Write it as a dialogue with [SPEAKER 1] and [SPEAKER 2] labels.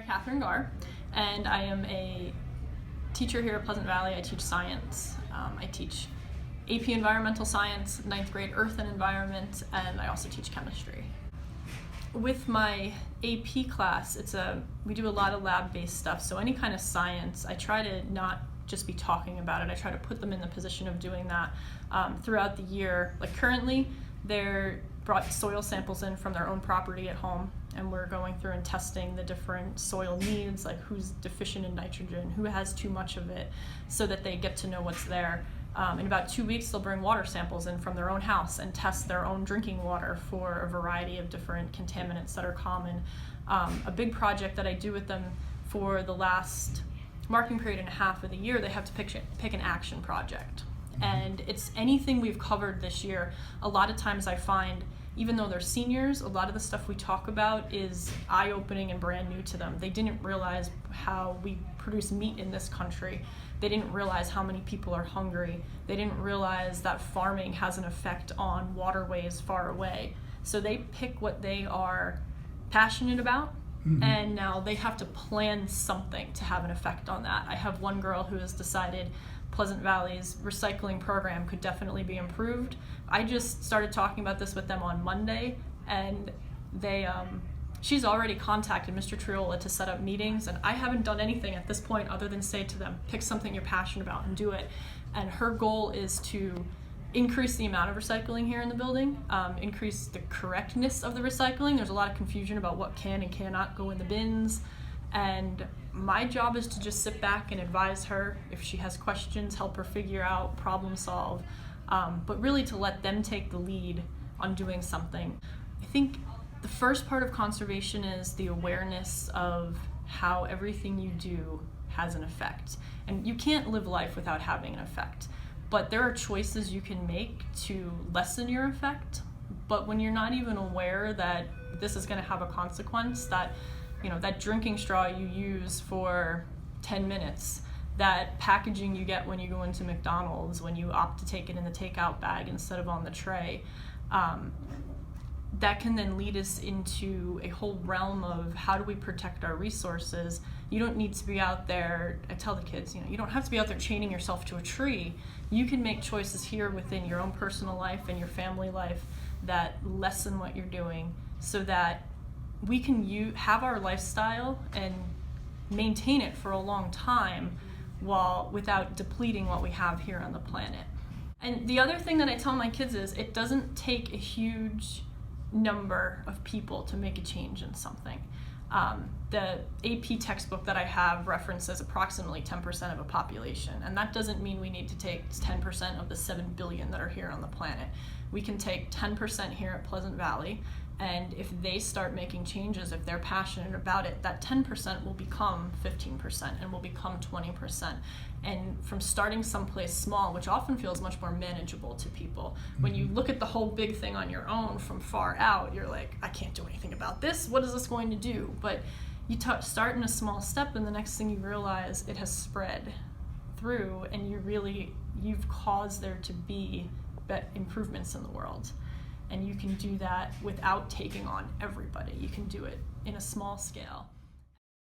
[SPEAKER 1] Garr, and I am a teacher here at Pleasant Valley. I teach science. I teach AP Environmental Science, 9th grade Earth and Environment, and I also teach chemistry. With my AP class, we do a lot of lab-based stuff, so any kind of science, I try to not just be talking about it. I try to put them in the position of doing that throughout the year. Like currently, they're brought soil samples in from their own property at home, and we're going through and testing the different soil needs, like who's deficient in nitrogen, who has too much of it, so that they get to know what's there. In about 2 weeks, they'll bring water samples in from their own house and test their own drinking water for a variety of different contaminants that are common. A big project that I do with them for the last marking period and a half of the year, they have to pick an action project. And it's anything we've covered this year. A lot of times I find, even though they're seniors, a lot of the stuff we talk about is eye-opening and brand new to them. They didn't realize how we produce meat in this country. They didn't realize how many people are hungry. They didn't realize that farming has an effect on waterways far away. So they pick what they are passionate about, and now they have to plan something to have an effect on that. I have one girl who has decided Pleasant Valley's recycling program could definitely be improved. I just started talking about this with them on Monday, and she's already contacted Mr. Triola to set up meetings, and I haven't done anything at this point other than say to them, pick something you're passionate about and do it. And her goal is to increase the amount of recycling here in the building, increase the correctness of the recycling. There's a lot of confusion about what can and cannot go in the bins, and my job is to just sit back and advise her if she has questions, help her figure out, problem solve, but really to let them take the lead on doing something. I think the first part of conservation is the awareness of how everything you do has an effect. And you can't live life without having an effect, but there are choices you can make to lessen your effect. But when you're not even aware that this is going to have a consequence, that drinking straw you use for 10 minutes, that packaging you get when you go into McDonald's, when you opt to take it in the takeout bag instead of on the tray, that can then lead us into a whole realm of how do we protect our resources. You don't need to be out there, I tell the kids, you don't have to be out there chaining yourself to a tree. You can make choices here within your own personal life and your family life that lessen what you're doing, so that we can have our lifestyle and maintain it for a long time without depleting what we have here on the planet. And the other thing that I tell my kids is it doesn't take a huge number of people to make a change in something. The AP textbook that I have references approximately 10% of a population, and that doesn't mean we need to take 10% of the 7 billion that are here on the planet. We can take 10% here at Pleasant Valley, and if they start making changes, if they're passionate about it, that 10% will become 15% and will become 20%. And from starting someplace small, which often feels much more manageable to people, when you look at the whole big thing on your own from far out, you're like, I can't do anything about this. What is this going to do? But you start in a small step, and the next thing you realize, it has spread through, and you've caused there to be improvements in the world. And you can do that without taking on everybody. You can do it in a small scale.